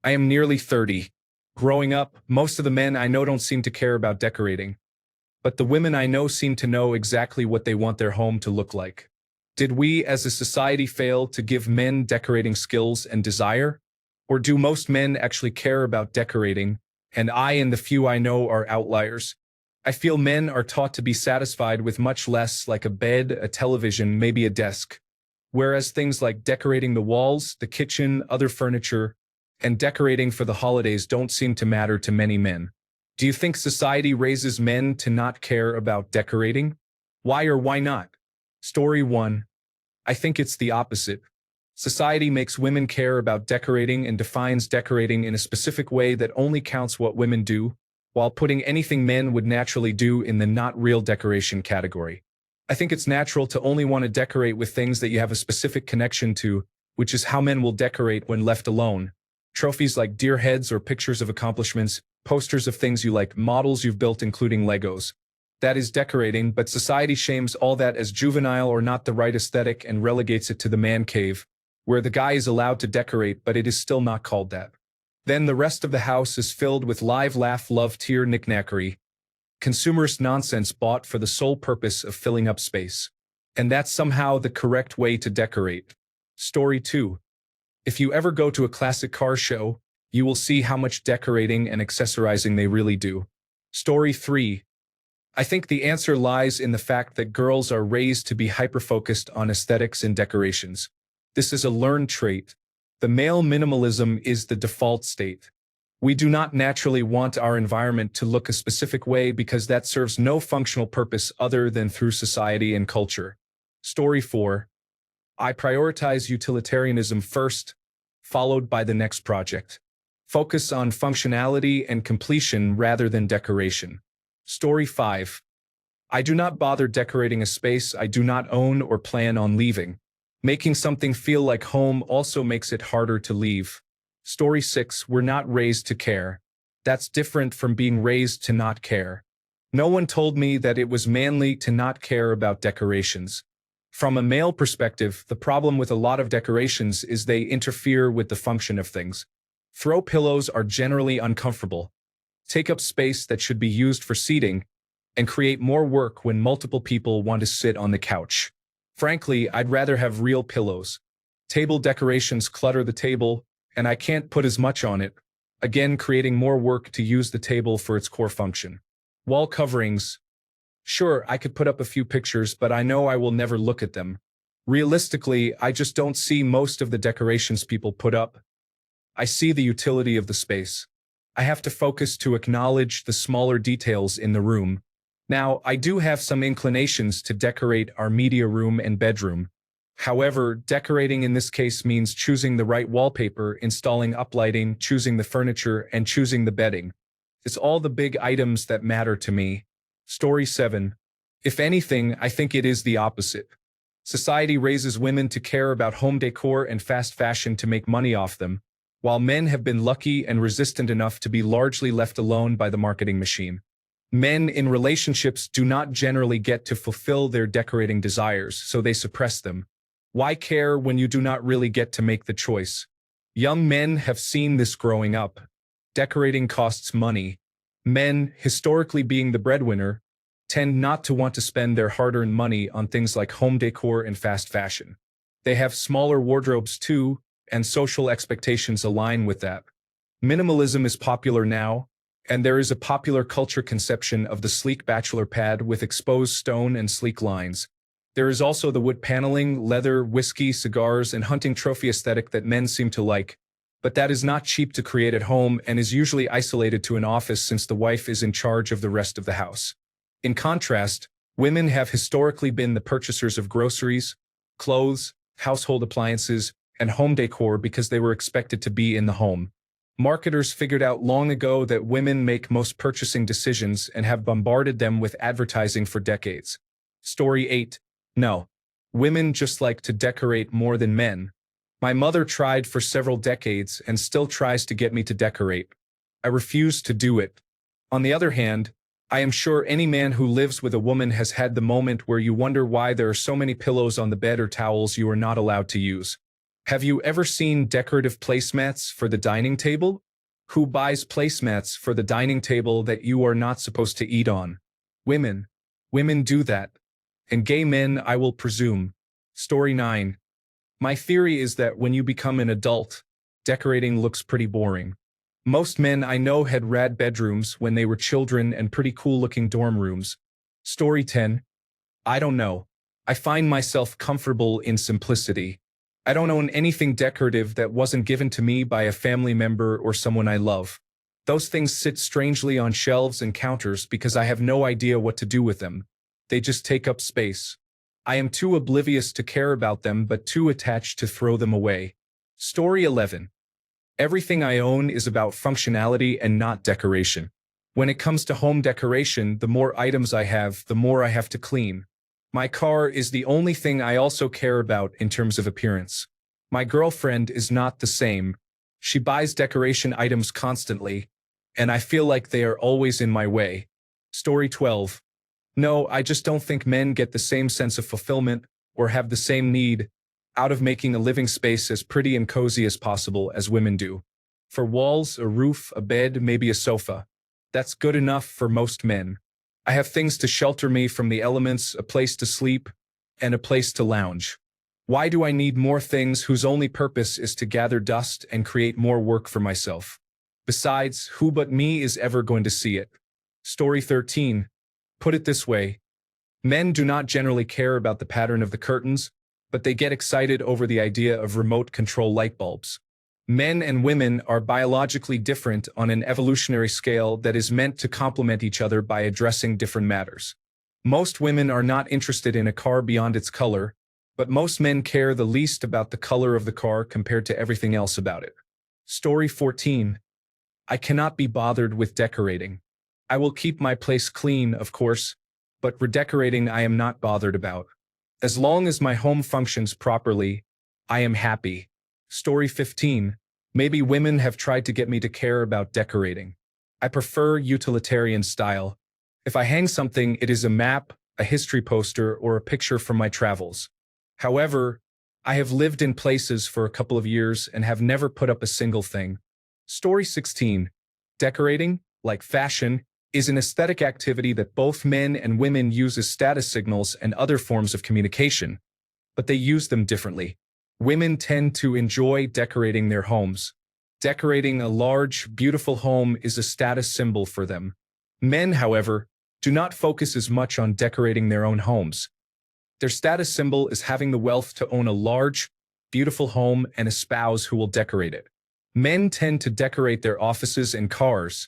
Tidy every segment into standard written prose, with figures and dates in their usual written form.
I am nearly 30. Growing up, most of the men I know don't seem to care about decorating, but the women I know seem to know exactly what they want their home to look like. Did we as a society fail to give men decorating skills and desire? Or do most men actually care about decorating, and I and the few I know are outliers? I feel men are taught to be satisfied with much less, like a bed, a television, maybe a desk. Whereas things like decorating the walls, the kitchen, other furniture, and decorating for the holidays don't seem to matter to many men. Do you think society raises men to not care about decorating? Why or why not? Story 1. I think it's the opposite. Society makes women care about decorating and defines decorating in a specific way that only counts what women do, while putting anything men would naturally do in the not real decoration category. I think it's natural to only want to decorate with things that you have a specific connection to, which is how men will decorate when left alone. Trophies like deer heads or pictures of accomplishments, posters of things you like, models you've built including Legos. That is decorating, but society shames all that as juvenile or not the right aesthetic and relegates it to the man cave, where the guy is allowed to decorate but it is still not called that. Then the rest of the house is filled with live, laugh, love, tear knickknackery, consumerist nonsense bought for the sole purpose of filling up space. And that's somehow the correct way to decorate. Story 2. If you ever go to a classic car show, you will see how much decorating and accessorizing they really do. Story 3. I think the answer lies in the fact that girls are raised to be hyper-focused on aesthetics and decorations. This is a learned trait. The male minimalism is the default state. We do not naturally want our environment to look a specific way because that serves no functional purpose other than through society and culture. Story 4. I prioritize utilitarianism first, followed by the next project. Focus on functionality and completion rather than decoration. Story 5. I do not bother decorating a space I do not own or plan on leaving. Making something feel like home also makes it harder to leave. Story 6. We're not raised to care. That's different from being raised to not care. No one told me that it was manly to not care about decorations. From a male perspective, the problem with a lot of decorations is they interfere with the function of things. Throw pillows are generally uncomfortable, take up space that should be used for seating, and create more work when multiple people want to sit on the couch. Frankly, I'd rather have real pillows. Table decorations clutter the table, and I can't put as much on it, again creating more work to use the table for its core function. Wall coverings. Sure, I could put up a few pictures, but I know I will never look at them. Realistically, I just don't see most of the decorations people put up. I see the utility of the space. I have to focus to acknowledge the smaller details in the room. Now, I do have some inclinations to decorate our media room and bedroom. However, decorating in this case means choosing the right wallpaper, installing uplighting, choosing the furniture, and choosing the bedding. It's all the big items that matter to me. Story 7. If anything, I think it is the opposite. Society raises women to care about home decor and fast fashion to make money off them, while men have been lucky and resistant enough to be largely left alone by the marketing machine. Men in relationships do not generally get to fulfill their decorating desires, so they suppress them. Why care when you do not really get to make the choice? Young men have seen this growing up. Decorating costs money. Men, historically being the breadwinner, tend not to want to spend their hard-earned money on things like home decor and fast fashion. They have smaller wardrobes too, and social expectations align with that. Minimalism is popular now, and there is a popular culture conception of the sleek bachelor pad with exposed stone and sleek lines. There is also the wood paneling, leather, whiskey, cigars, and hunting trophy aesthetic that men seem to like, but that is not cheap to create at home and is usually isolated to an office since the wife is in charge of the rest of the house. In contrast, women have historically been the purchasers of groceries, clothes, household appliances, and home decor because they were expected to be in the home. Marketers figured out long ago that women make most purchasing decisions and have bombarded them with advertising for decades. Story 8. No. Women just like to decorate more than men. My mother tried for several decades and still tries to get me to decorate. I refuse to do it. On the other hand, I am sure any man who lives with a woman has had the moment where you wonder why there are so many pillows on the bed or towels you are not allowed to use. Have you ever seen decorative placemats for the dining table? Who buys placemats for the dining table that you are not supposed to eat on? Women. Women do that. And gay men, I will presume. Story 9. My theory is that when you become an adult, decorating looks pretty boring. Most men I know had rad bedrooms when they were children and pretty cool-looking dorm rooms. Story 10. I don't know. I find myself comfortable in simplicity. I don't own anything decorative that wasn't given to me by a family member or someone I love. Those things sit strangely on shelves and counters because I have no idea what to do with them. They just take up space. I am too oblivious to care about them but too attached to throw them away. Story 11. Everything I own is about functionality and not decoration. When it comes to home decoration, the more items I have, the more I have to clean. My car is the only thing I also care about in terms of appearance. My girlfriend is not the same. She buys decoration items constantly, and I feel like they are always in my way. Story 12. No, I just don't think men get the same sense of fulfillment or have the same need out of making a living space as pretty and cozy as possible as women do. For walls, a roof, a bed, maybe a sofa. That's good enough for most men. I have things to shelter me from the elements, a place to sleep, and a place to lounge. Why do I need more things whose only purpose is to gather dust and create more work for myself? Besides, who but me is ever going to see it? Story 13. Put it this way. Men do not generally care about the pattern of the curtains, but they get excited over the idea of remote control light bulbs. Men and women are biologically different on an evolutionary scale that is meant to complement each other by addressing different matters. Most women are not interested in a car beyond its color, but most men care the least about the color of the car compared to everything else about it. Story 14. I cannot be bothered with decorating. I will keep my place clean, of course, but redecorating I am not bothered about. As long as my home functions properly, I am happy. Story 15. Maybe women have tried to get me to care about decorating. I prefer utilitarian style. If I hang something, it is a map, a history poster, or a picture from my travels. However, I have lived in places for a couple of years and have never put up a single thing. Story 16. Decorating, like fashion, is an aesthetic activity that both men and women use as status signals and other forms of communication, but they use them differently. Women tend to enjoy decorating their homes. Decorating a large, beautiful home is a status symbol for them. Men, however, do not focus as much on decorating their own homes. Their status symbol is having the wealth to own a large, beautiful home and a spouse who will decorate it. Men tend to decorate their offices and cars,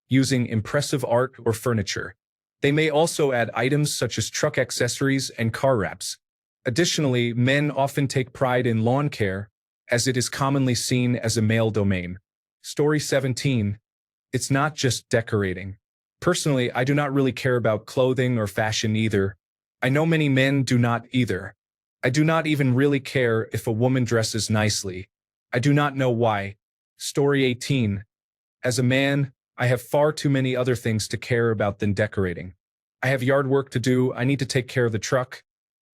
using impressive art or furniture. They may also add items such as truck accessories and car wraps. Additionally, men often take pride in lawn care, as it is commonly seen as a male domain. Story 17. It's not just decorating. Personally, I do not really care about clothing or fashion either. I know many men do not either. I do not even really care if a woman dresses nicely. I do not know why. Story 18. As a man, I have far too many other things to care about than decorating. I have yard work to do, I need to take care of the truck.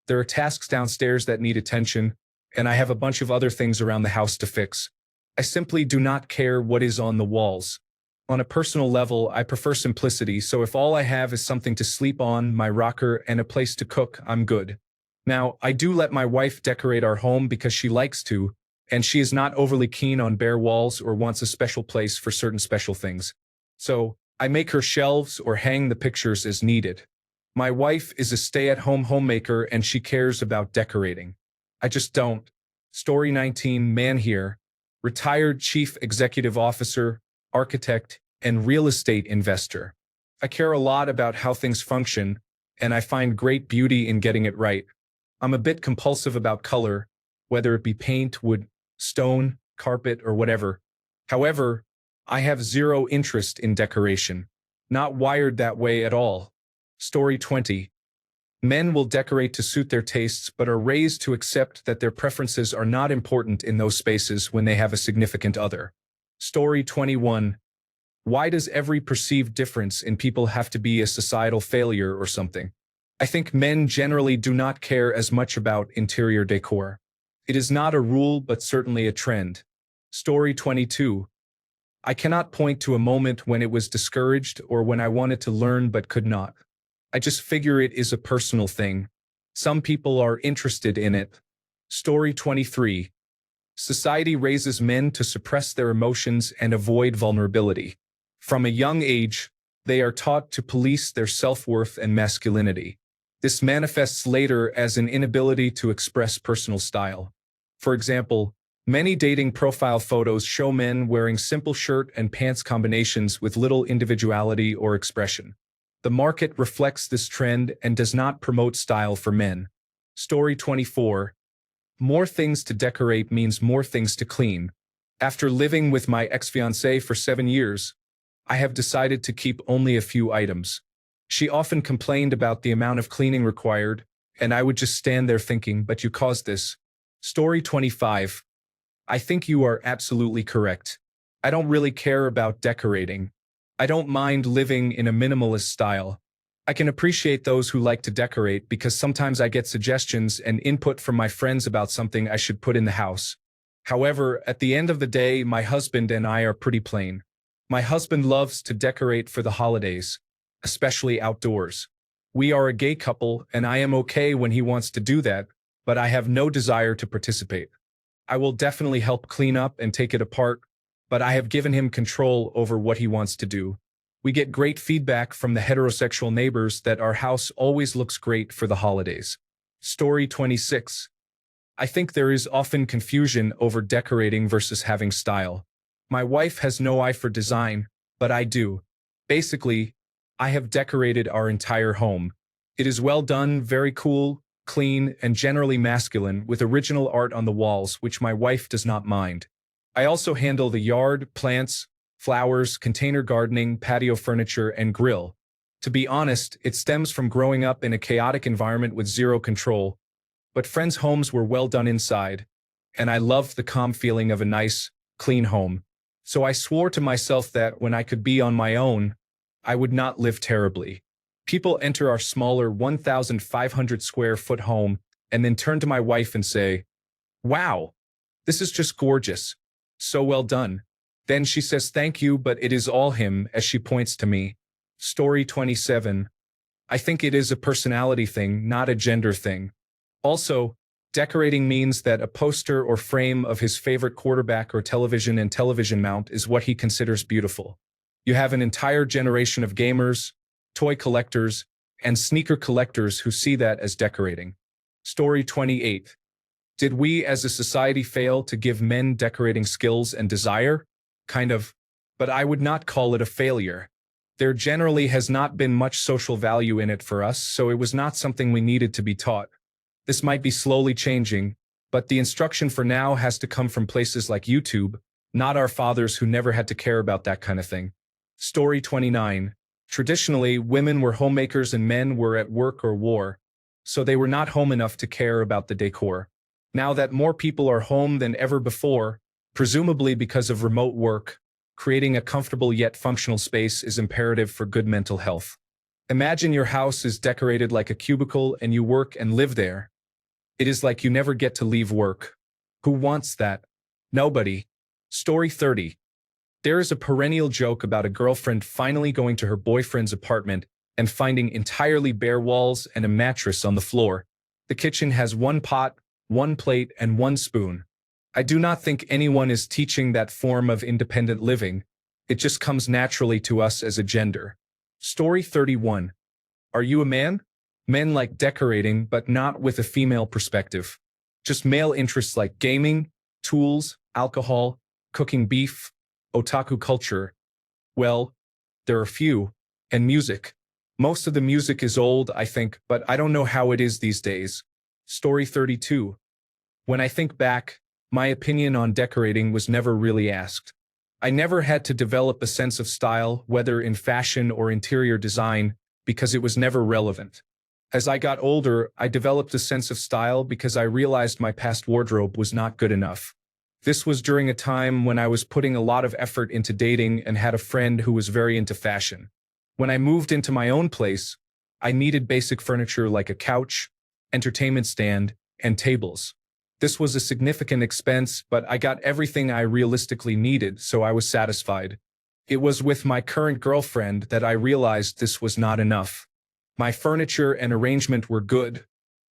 There are tasks downstairs that need attention, and I have a bunch of other things around the house to fix. I simply do not care what is on the walls. On a personal level, I prefer simplicity, so if all I have is something to sleep on, my rocker, and a place to cook, I'm good. Now, I do let my wife decorate our home because she likes to, and she is not overly keen on bare walls or wants a special place for certain special things. So, I make her shelves or hang the pictures as needed. My wife is a stay-at-home homemaker and she cares about decorating. I just don't. Story 19, man here, retired chief executive officer, architect, and real estate investor. I care a lot about how things function, and I find great beauty in getting it right. I'm a bit compulsive about color, whether it be paint, wood, stone, carpet, or whatever. However, I have zero interest in decoration. Not wired that way at all. Story 20. Men will decorate to suit their tastes but are raised to accept that their preferences are not important in those spaces when they have a significant other. Story 21. Why does every perceived difference in people have to be a societal failure or something? I think men generally do not care as much about interior decor. It is not a rule but certainly a trend. Story 22. I cannot point to a moment when it was discouraged or when I wanted to learn but could not. I just figure it is a personal thing. Some people are interested in it. Story 23. Society raises men to suppress their emotions and avoid vulnerability. From a young age, they are taught to police their self-worth and masculinity. This manifests later as an inability to express personal style. For example, many dating profile photos show men wearing simple shirt and pants combinations with little individuality or expression. The market reflects this trend and does not promote style for men. Story 24. More things to decorate means more things to clean. After living with my ex-fiancée for 7 years, I have decided to keep only a few items. She often complained about the amount of cleaning required, and I would just stand there thinking, but you caused this. Story 25. I think you are absolutely correct. I don't really care about decorating. I don't mind living in a minimalist style. I can appreciate those who like to decorate because sometimes I get suggestions and input from my friends about something I should put in the house. However, at the end of the day, my husband and I are pretty plain. My husband loves to decorate for the holidays, especially outdoors. We are a gay couple, and I am okay when he wants to do that, but I have no desire to participate. I will definitely help clean up and take it apart, but I have given him control over what he wants to do. We get great feedback from the heterosexual neighbors that our house always looks great for the holidays. Story 26. I think there is often confusion over decorating versus having style. My wife has no eye for design, but I do. Basically, I have decorated our entire home. It is well done, very cool, clean, and generally masculine, with original art on the walls, which my wife does not mind. I also handle the yard, plants, flowers, container gardening, patio furniture, and grill. To be honest, it stems from growing up in a chaotic environment with zero control, but friends' homes were well done inside, and I loved the calm feeling of a nice, clean home. So I swore to myself that when I could be on my own, I would not live terribly. People enter our smaller 1,500 square foot home and then turn to my wife and say, "Wow, this is just gorgeous. So well done." Then she says thank you, but it is all him as she points to me. Story 27. I think it is a personality thing, not a gender thing. Also, decorating means that a poster or frame of his favorite quarterback or television and television mount is what he considers beautiful. You have an entire generation of gamers, toy collectors, and sneaker collectors who see that as decorating. Story 28. Did we as a society fail to give men decorating skills and desire? Kind of. But I would not call it a failure. There generally has not been much social value in it for us, so it was not something we needed to be taught. This might be slowly changing, but the instruction for now has to come from places like YouTube, not our fathers who never had to care about that kind of thing. Story 29. Traditionally, women were homemakers and men were at work or war, so they were not home enough to care about the decor. Now that more people are home than ever before, presumably because of remote work, creating a comfortable yet functional space is imperative for good mental health. Imagine your house is decorated like a cubicle and you work and live there. It is like you never get to leave work. Who wants that? Nobody. Story 30. There is a perennial joke about a girlfriend finally going to her boyfriend's apartment and finding entirely bare walls and a mattress on the floor. The kitchen has one pot, one plate, and one spoon. I do not think anyone is teaching that form of independent living. It just comes naturally to us as a gender. Story 31. Are you a man? Men like decorating, but not with a female perspective. Just male interests like gaming, tools, alcohol, cooking beef, otaku culture. Well, there are few. And music. Most of the music is old, I think, but I don't know how it is these days. Story 32. When I think back, my opinion on decorating was never really asked. I never had to develop a sense of style, whether in fashion or interior design, because it was never relevant. As I got older, I developed a sense of style because I realized my past wardrobe was not good enough. This was during a time when I was putting a lot of effort into dating and had a friend who was very into fashion. When I moved into my own place, I needed basic furniture like a couch, entertainment stand, and tables. This was a significant expense, but I got everything I realistically needed, so I was satisfied. It was with my current girlfriend that I realized this was not enough. My furniture and arrangement were good,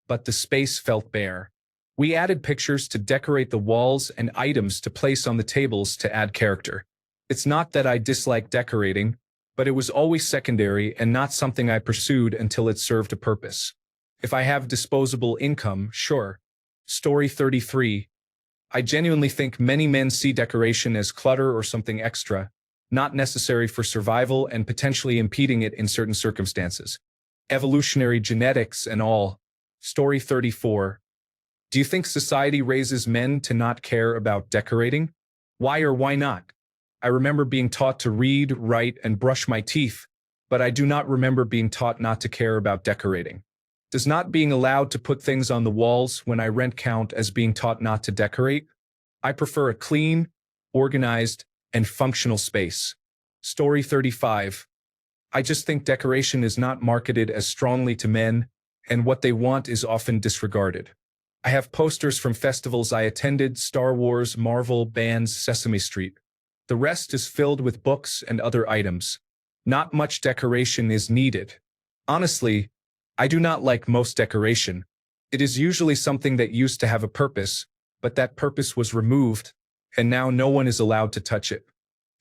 but the space felt bare. We added pictures to decorate the walls and items to place on the tables to add character. It's not that I dislike decorating, but it was always secondary and not something I pursued until it served a purpose. If I have disposable income, sure. Story 33. I genuinely think many men see decoration as clutter or something extra, not necessary for survival and potentially impeding it in certain circumstances. Evolutionary genetics and all. Story 34. Do you think society raises men to not care about decorating? Why or why not? I remember being taught to read, write, and brush my teeth, but I do not remember being taught not to care about decorating. Does not being allowed to put things on the walls when I rent count as being taught not to decorate? I prefer a clean, organized, and functional space. Story 35. I just think decoration is not marketed as strongly to men, and what they want is often disregarded. I have posters from festivals I attended: Star Wars, Marvel, bands, Sesame Street. The rest is filled with books and other items. Not much decoration is needed. Honestly, I do not like most decoration. It is usually something that used to have a purpose, but that purpose was removed, and now no one is allowed to touch it.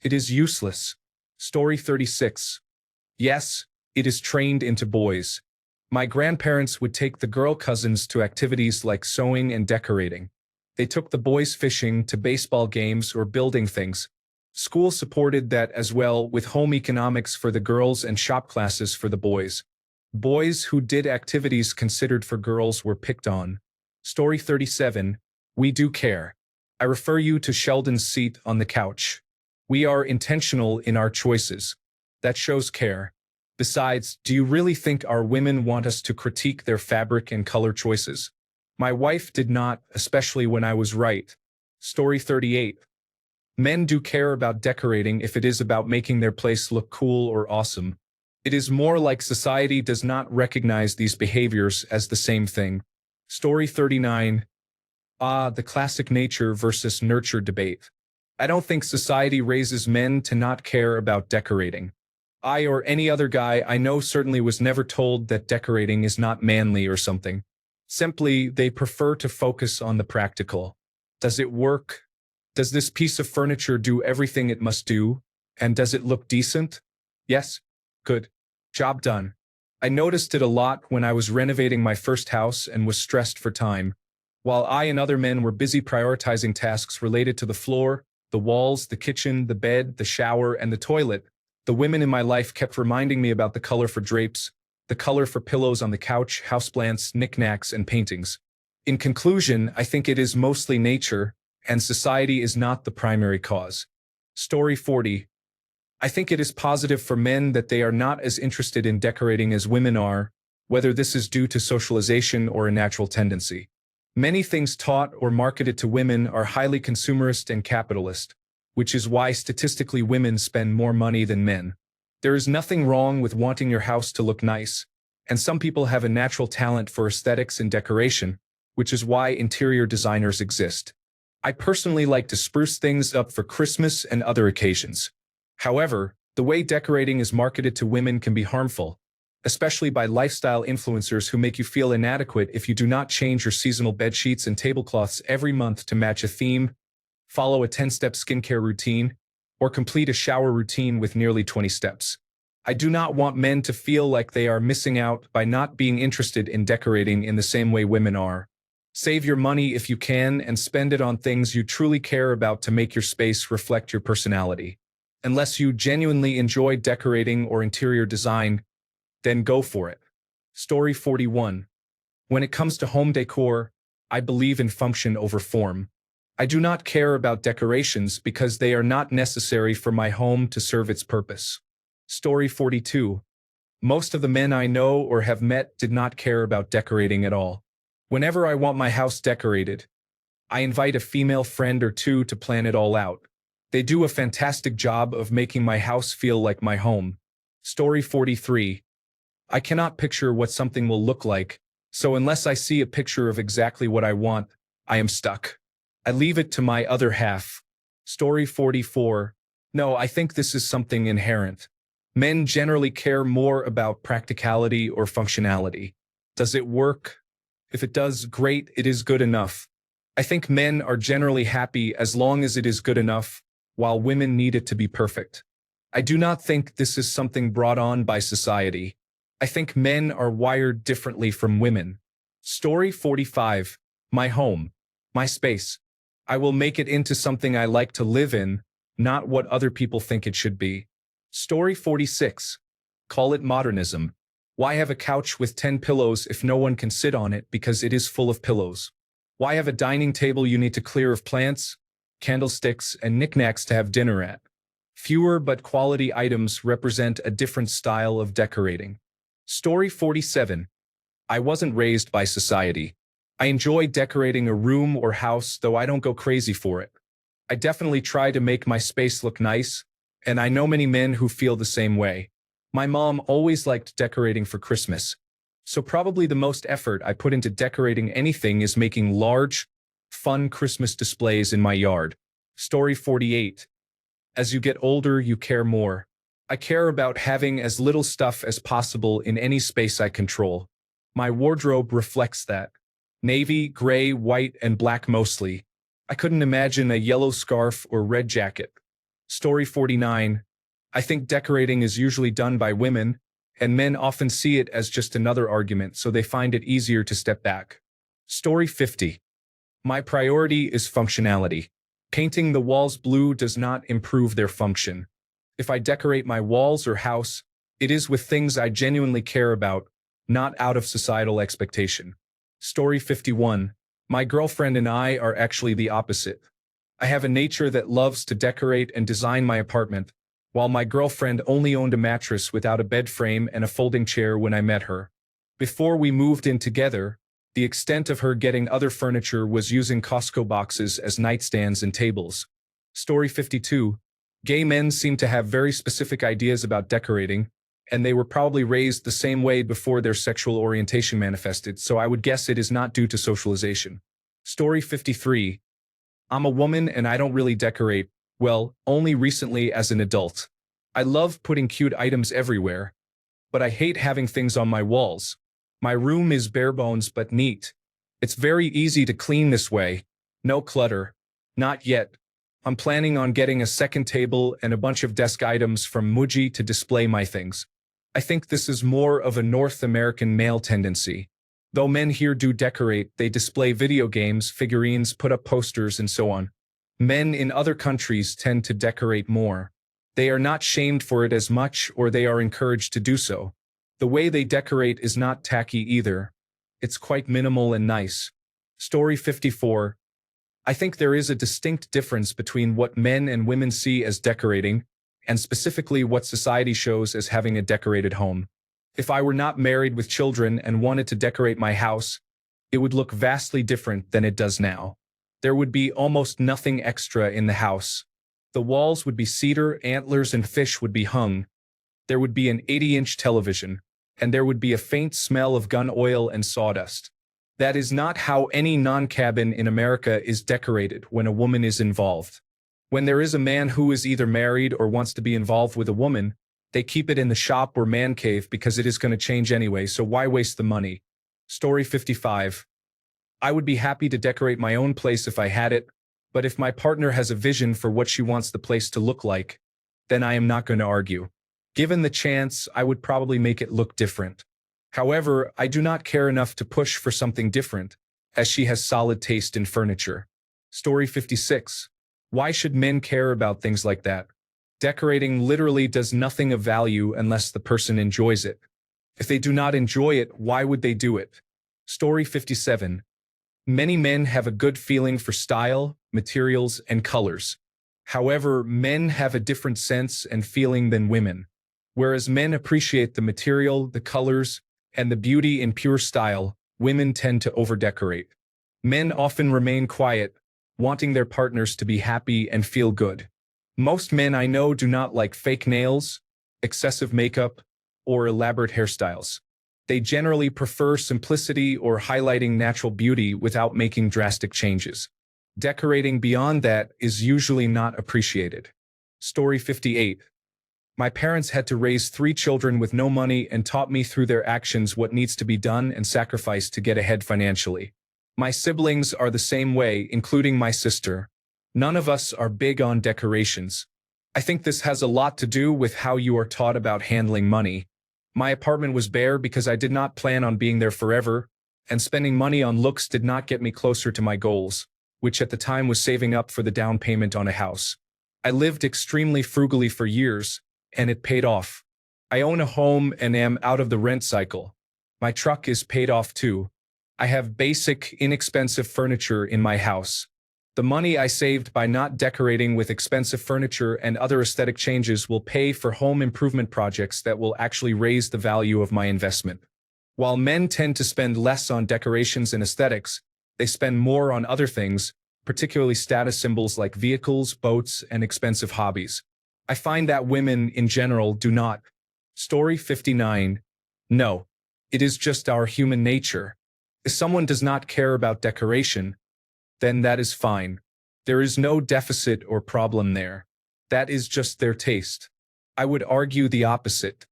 It is useless. Story 36. Yes, it is trained into boys. My grandparents would take the girl cousins to activities like sewing and decorating. They took the boys fishing, to baseball games, or building things. School supported that as well, with home economics for the girls and shop classes for the boys. Boys who did activities considered for girls were picked on. Story 37. We do care. I refer you to Sheldon's seat on the couch. We are intentional in our choices. That shows care. Besides, do you really think our women want us to critique their fabric and color choices? My wife did not, especially when I was right. Story 38. Men do care about decorating if it is about making their place look cool or awesome. It is more like society does not recognize these behaviors as the same thing. Story 39. The classic nature versus nurture debate. I don't think society raises men to not care about decorating. I or any other guy I know certainly was never told that decorating is not manly or something. Simply, they prefer to focus on the practical. Does it work? Does this piece of furniture do everything it must do? And does it look decent? Yes. Good. Job done. I noticed it a lot when I was renovating my first house and was stressed for time. While I and other men were busy prioritizing tasks related to the floor, the walls, the kitchen, the bed, the shower, and the toilet, the women in my life kept reminding me about the color for drapes, the color for pillows on the couch, houseplants, knickknacks, and paintings. In conclusion, I think it is mostly nature, and society is not the primary cause. Story 40. I think it is positive for men that they are not as interested in decorating as women are, whether this is due to socialization or a natural tendency. Many things taught or marketed to women are highly consumerist and capitalist, which is why statistically women spend more money than men. There is nothing wrong with wanting your house to look nice, and some people have a natural talent for aesthetics and decoration, which is why interior designers exist. I personally like to spruce things up for Christmas and other occasions. However, the way decorating is marketed to women can be harmful, especially by lifestyle influencers who make you feel inadequate if you do not change your seasonal bedsheets and tablecloths every month to match a theme, follow a 10-step skincare routine, or complete a shower routine with nearly 20 steps. I do not want men to feel like they are missing out by not being interested in decorating in the same way women are. Save your money if you can and spend it on things you truly care about to make your space reflect your personality. Unless you genuinely enjoy decorating or interior design, then go for it. Story 41. When it comes to home decor, I believe in function over form. I do not care about decorations because they are not necessary for my home to serve its purpose. Story 42. Most of the men I know or have met did not care about decorating at all. Whenever I want my house decorated, I invite a female friend or two to plan it all out. They do a fantastic job of making my house feel like my home. Story 43. I cannot picture what something will look like, so unless I see a picture of exactly what I want, I am stuck. I leave it to my other half. Story 44. No, I think this is something inherent. Men generally care more about practicality or functionality. Does it work? If it does, great, it is good enough. I think men are generally happy as long as it is good enough, while women need it to be perfect. I do not think this is something brought on by society. I think men are wired differently from women. Story 45. My home. My space. I will make it into something I like to live in, not what other people think it should be. Story 46. Call it modernism. Why have a couch with 10 pillows if no one can sit on it because it is full of pillows? Why have a dining table you need to clear of plants, candlesticks, and knickknacks to have dinner at? Fewer but quality items represent a different style of decorating. Story 47. I wasn't raised by society. I enjoy decorating a room or house, though I don't go crazy for it. I definitely try to make my space look nice, and I know many men who feel the same way. My mom always liked decorating for Christmas, so probably the most effort I put into decorating anything is making large, fun Christmas displays in my yard. Story 48. As you get older, you care more. I care about having as little stuff as possible in any space I control. My wardrobe reflects that. Navy, gray, white, and black mostly. I couldn't imagine a yellow scarf or red jacket. Story 49. I think decorating is usually done by women, and men often see it as just another argument, so they find it easier to step back. Story 50. My priority is functionality. Painting the walls blue does not improve their function. If I decorate my walls or house, it is with things I genuinely care about, not out of societal expectation. Story 51. My girlfriend and I are actually the opposite. I have a nature that loves to decorate and design my apartment, while my girlfriend only owned a mattress without a bed frame and a folding chair when I met her. Before we moved in together, the extent of her getting other furniture was using Costco boxes as nightstands and tables. Story 52. Gay men seem to have very specific ideas about decorating, and they were probably raised the same way before their sexual orientation manifested, so I would guess it is not due to socialization. Story 53. I'm a woman and I don't really decorate, well, only recently as an adult. I love putting cute items everywhere, but I hate having things on my walls. My room is bare bones but neat. It's very easy to clean this way. No clutter. Not yet. I'm planning on getting a second table and a bunch of desk items from Muji to display my things. I think this is more of a North American male tendency. Though men here do decorate, they display video games, figurines, put up posters, and so on. Men in other countries tend to decorate more. They are not shamed for it as much, or they are encouraged to do so. The way they decorate is not tacky either. It's quite minimal and nice. Story 54. I think there is a distinct difference between what men and women see as decorating, and specifically what society shows as having a decorated home. If I were not married with children and wanted to decorate my house, it would look vastly different than it does now. There would be almost nothing extra in the house. The walls would be cedar, antlers, and fish would be hung. There would be an 80-inch television, and there would be a faint smell of gun oil and sawdust. That is not how any non-cabin in America is decorated when a woman is involved. When there is a man who is either married or wants to be involved with a woman, they keep it in the shop or man cave because it is going to change anyway, so why waste the money? Story 55. I would be happy to decorate my own place if I had it, but if my partner has a vision for what she wants the place to look like, then I am not going to argue. Given the chance, I would probably make it look different. However, I do not care enough to push for something different, as she has solid taste in furniture. Story 56. Why should men care about things like that? Decorating literally does nothing of value unless the person enjoys it. If they do not enjoy it, why would they do it? Story 57. Many men have a good feeling for style, materials, and colors. However, men have a different sense and feeling than women. Whereas men appreciate the material, the colors, and the beauty in pure style, women tend to overdecorate. Men often remain quiet, wanting their partners to be happy and feel good. Most men I know do not like fake nails, excessive makeup, or elaborate hairstyles. They generally prefer simplicity or highlighting natural beauty without making drastic changes. Decorating beyond that is usually not appreciated. Story 58. My parents had to raise 3 children with no money and taught me through their actions what needs to be done and sacrificed to get ahead financially. My siblings are the same way, including my sister. None of us are big on decorations. I think this has a lot to do with how you are taught about handling money. My apartment was bare because I did not plan on being there forever, and spending money on looks did not get me closer to my goals, which at the time was saving up for the down payment on a house. I lived extremely frugally for years, and it paid off. I own a home and am out of the rent cycle. My truck is paid off too. I have basic, inexpensive furniture in my house. The money I saved by not decorating with expensive furniture and other aesthetic changes will pay for home improvement projects that will actually raise the value of my investment. While men tend to spend less on decorations and aesthetics, they spend more on other things, particularly status symbols like vehicles, boats, and expensive hobbies. I find that women in general do not. Story 59. No. It is just our human nature. If someone does not care about decoration, then that is fine. There is no deficit or problem there. That is just their taste. I would argue the opposite.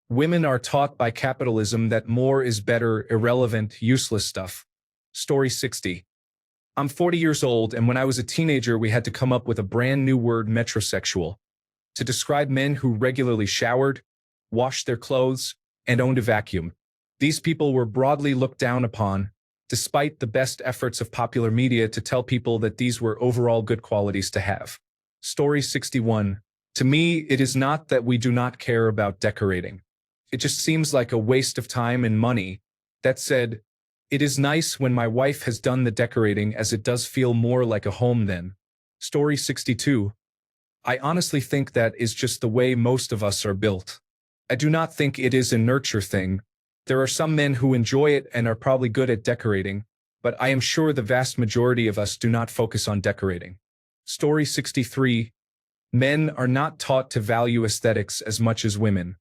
Women are taught by capitalism that more is better, irrelevant, useless stuff. Story 60. I'm 40 years old, and when I was a teenager, we had to come up with a brand new word, metrosexual, to describe men who regularly showered, washed their clothes, and owned a vacuum. These people were broadly looked down upon, despite the best efforts of popular media to tell people that these were overall good qualities to have. Story 61. To me, it is not that we do not care about decorating. It just seems like a waste of time and money. That said, it is nice when my wife has done the decorating, as it does feel more like a home then. Story 62. I honestly think that is just the way most of us are built. I do not think it is a nurture thing. There are some men who enjoy it and are probably good at decorating, but I am sure the vast majority of us do not focus on decorating. Story 63. Men are not taught to value aesthetics as much as women.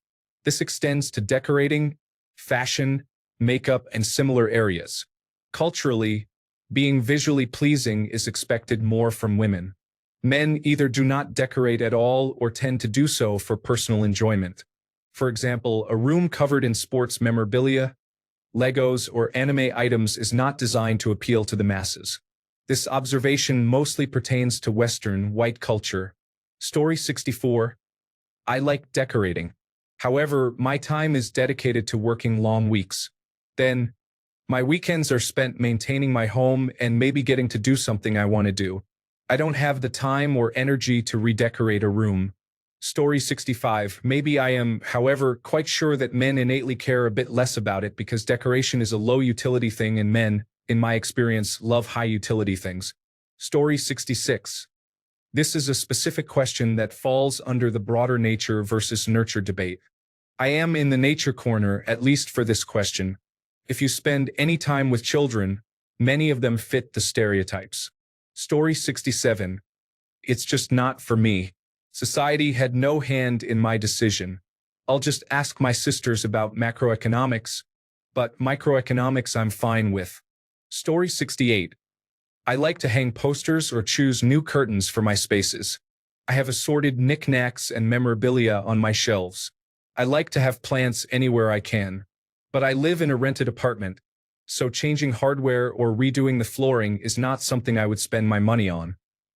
This extends to decorating, fashion, makeup, and similar areas. Culturally, being visually pleasing is expected more from women. Men either do not decorate at all or tend to do so for personal enjoyment. For example, a room covered in sports memorabilia, Legos, or anime items is not designed to appeal to the masses. This observation mostly pertains to Western, white culture. Story 64. I like decorating. However, my time is dedicated to working long weeks. Then, my weekends are spent maintaining my home and maybe getting to do something I want to do. I don't have the time or energy to redecorate a room. Story 65. Maybe I am, however, quite sure that men innately care a bit less about it because decoration is a low-utility thing and men, in my experience, love high-utility things. Story 66. This is a specific question that falls under the broader nature versus nurture debate. I am in the nature corner, at least for this question. If you spend any time with children, many of them fit the stereotypes. Story 67. It's just not for me. Society had no hand in my decision. I'll just ask my sisters about macroeconomics, but microeconomics I'm fine with. Story 68. I like to hang posters or choose new curtains for my spaces. I have assorted knickknacks and memorabilia on my shelves. I like to have plants anywhere I can. But I live in a rented apartment, so changing hardware or redoing the flooring is not something I would spend my money on.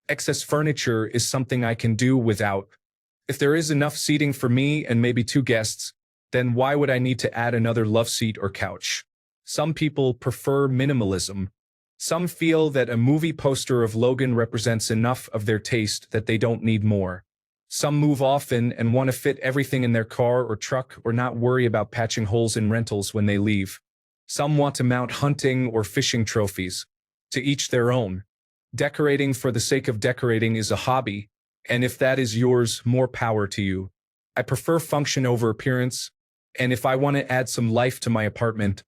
Excess furniture is something I can do without. If there is enough seating for me and maybe 2 guests, then why would I need to add another love seat or couch? Some people prefer minimalism. Some feel that a movie poster of Logan represents enough of their taste that they don't need more. Some move often and want to fit everything in their car or truck or not worry about patching holes in rentals when they leave. Some want to mount hunting or fishing trophies. To each their own. Decorating for the sake of decorating is a hobby, and if that is yours, more power to you. I prefer function over appearance, and if I want to add some life to my apartment,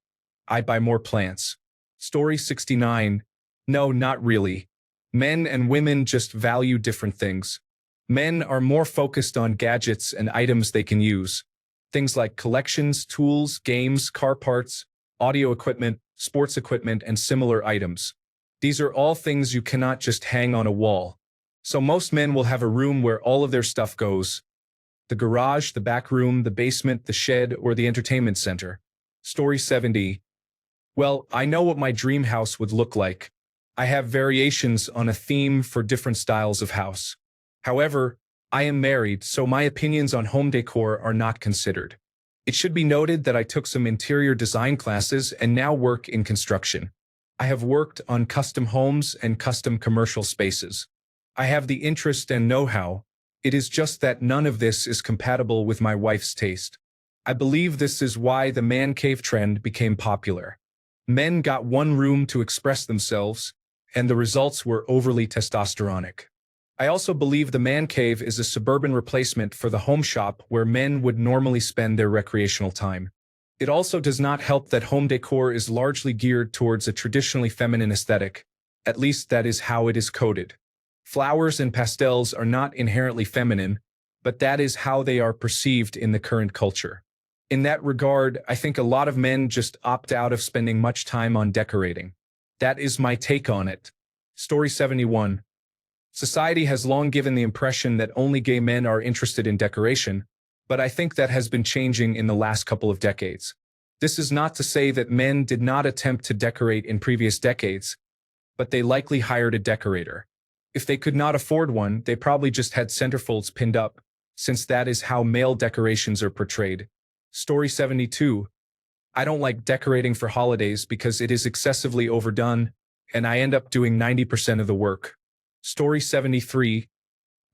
I buy more plants. Story 69. No, not really. Men and women just value different things. Men are more focused on gadgets and items they can use. Things like collections, tools, games, car parts, audio equipment, sports equipment, and similar items. These are all things you cannot just hang on a wall. So most men will have a room where all of their stuff goes. The garage, the back room, the basement, the shed, or the entertainment center. Story 70. Well, I know what my dream house would look like. I have variations on a theme for different styles of house. However, I am married, so my opinions on home decor are not considered. It should be noted that I took some interior design classes and now work in construction. I have worked on custom homes and custom commercial spaces. I have the interest and know-how. It is just that none of this is compatible with my wife's taste. I believe this is why the man cave trend became popular. Men got one room to express themselves, and the results were overly testosteronic. I also believe the man cave is a suburban replacement for the home shop where men would normally spend their recreational time. It also does not help that home decor is largely geared towards a traditionally feminine aesthetic. At least that is how it is coded. Flowers and pastels are not inherently feminine, but that is how they are perceived in the current culture. In that regard, I think a lot of men just opt out of spending much time on decorating. That is my take on it. Story 71. Society has long given the impression that only gay men are interested in decoration, but I think that has been changing in the last couple of decades. This is not to say that men did not attempt to decorate in previous decades, but they likely hired a decorator. If they could not afford one, they probably just had centerfolds pinned up, since that is how male decorations are portrayed. Story 72. I don't like decorating for holidays because it is excessively overdone, and I end up doing 90% of the work. Story 73.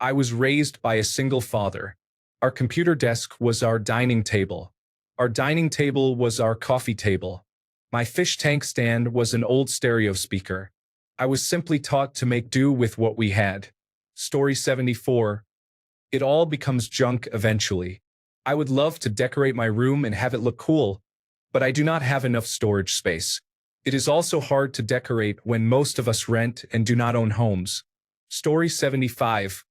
I was raised by a single father. Our computer desk was our dining table. Our dining table was our coffee table. My fish tank stand was an old stereo speaker. I was simply taught to make do with what we had. Story 74. It all becomes junk eventually. I would love to decorate my room and have it look cool, but I do not have enough storage space. It is also hard to decorate when most of us rent and do not own homes. Story 75.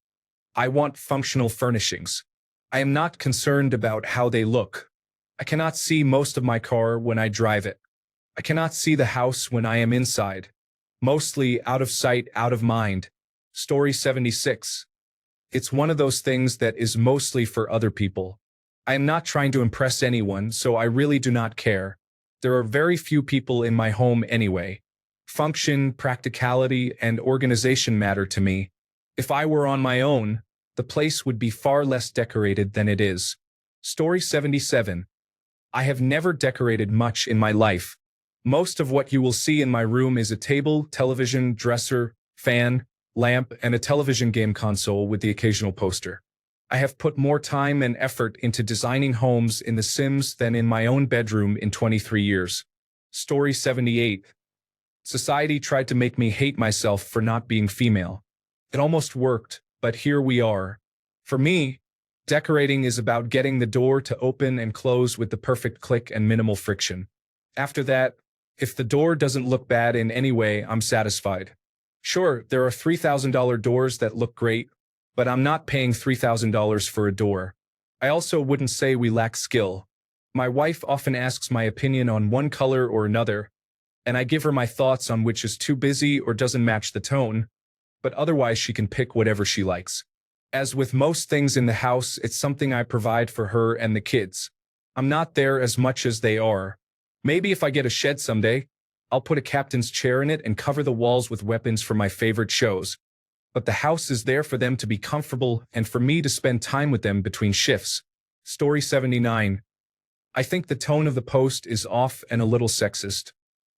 I want functional furnishings. I am not concerned about how they look. I cannot see most of my car when I drive it. I cannot see the house when I am inside. Mostly out of sight, out of mind. Story 76. It's one of those things that is mostly for other people. I am not trying to impress anyone, so I really do not care. There are very few people in my home anyway. Function, practicality, and organization matter to me. If I were on my own, the place would be far less decorated than it is. Story 77. I have never decorated much in my life. Most of what you will see in my room is a table, television, dresser, fan, lamp, and a television game console with the occasional poster. I have put more time and effort into designing homes in The Sims than in my own bedroom in 23 years. Story 78. Society tried to make me hate myself for not being female. It almost worked, but here we are. For me, decorating is about getting the door to open and close with the perfect click and minimal friction. After that, if the door doesn't look bad in any way, I'm satisfied. Sure, there are $3,000 doors that look great, but I'm not paying $3,000 for a door. I also wouldn't say we lack skill. My wife often asks my opinion on one color or another, and I give her my thoughts on which is too busy or doesn't match the tone, but otherwise she can pick whatever she likes. As with most things in the house, it's something I provide for her and the kids. I'm not there as much as they are. Maybe if I get a shed someday, I'll put a captain's chair in it and cover the walls with weapons from my favorite shows. But the house is there for them to be comfortable and for me to spend time with them between shifts. Story 79. I think the tone of the post is off and a little sexist.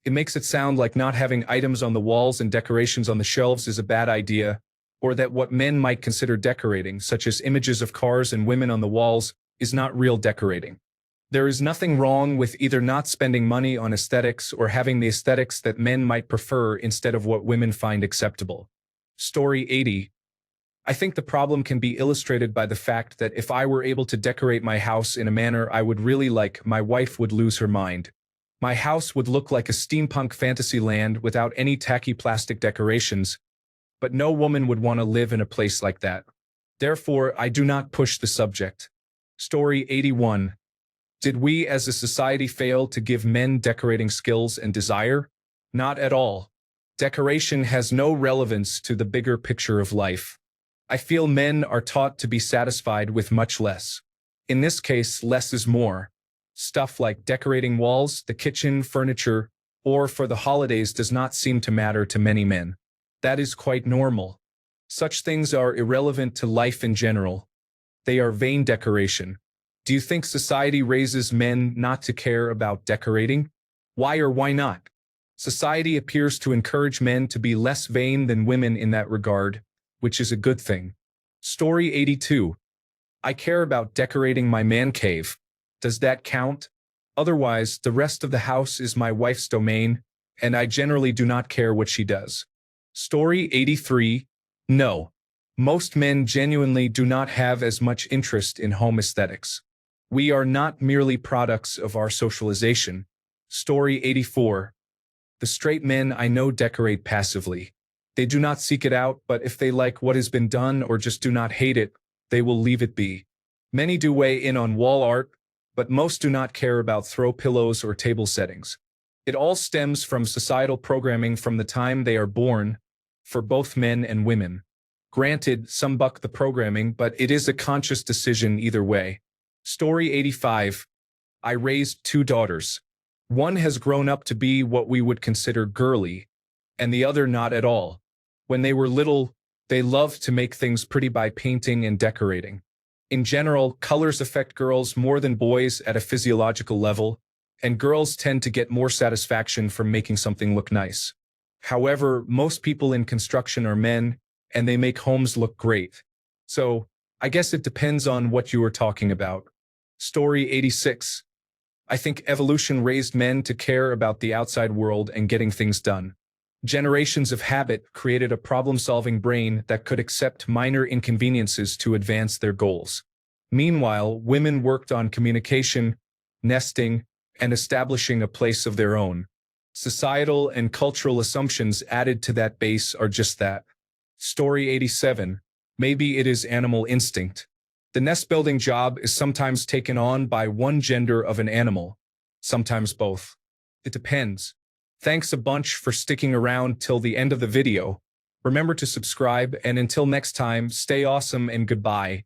It makes it sound like not having items on the walls and decorations on the shelves is a bad idea, or that what men might consider decorating, such as images of cars and women on the walls, is not real decorating. There is nothing wrong with either not spending money on aesthetics or having the aesthetics that men might prefer instead of what women find acceptable. Story 80. I think the problem can be illustrated by the fact that if I were able to decorate my house in a manner I would really like, my wife would lose her mind. My house would look like a steampunk fantasy land without any tacky plastic decorations, but no woman would want to live in a place like that. Therefore, I do not push the subject. Story 81. Did we as a society fail to give men decorating skills and desire? Not at all. Decoration has no relevance to the bigger picture of life. I feel men are taught to be satisfied with much less. In this case, less is more. Stuff like decorating walls, the kitchen, furniture, or for the holidays does not seem to matter to many men. That is quite normal. Such things are irrelevant to life in general. They are vain decoration. Do you think society raises men not to care about decorating? Why or why not? Society appears to encourage men to be less vain than women in that regard, which is a good thing. Story 82. I care about decorating my man cave. Does that count? Otherwise, the rest of the house is my wife's domain, and I generally do not care what she does. Story 83. No. Most men genuinely do not have as much interest in home aesthetics. We are not merely products of our socialization. Story 84. The straight men I know decorate passively. They do not seek it out, but if they like what has been done or just do not hate it, they will leave it be. Many do weigh in on wall art, but most do not care about throw pillows or table settings. It all stems from societal programming from the time they are born, for both men and women. Granted, some buck the programming, but it is a conscious decision either way. Story 85. I raised 2 daughters. One has grown up to be what we would consider girly, and the other not at all. When they were little, they loved to make things pretty by painting and decorating. In general, colors affect girls more than boys at a physiological level, and girls tend to get more satisfaction from making something look nice. However, most people in construction are men, and they make homes look great. So, I guess it depends on what you are talking about. Story 86. I think evolution raised men to care about the outside world and getting things done. Generations of habit created a problem-solving brain that could accept minor inconveniences to advance their goals. Meanwhile, women worked on communication, nesting, and establishing a place of their own. Societal and cultural assumptions added to that base are just that. Story 87. Maybe it is animal instinct. The nest-building job is sometimes taken on by one gender of an animal, sometimes both. It depends. Thanks a bunch for sticking around till the end of the video. Remember to subscribe, and until next time, stay awesome and goodbye.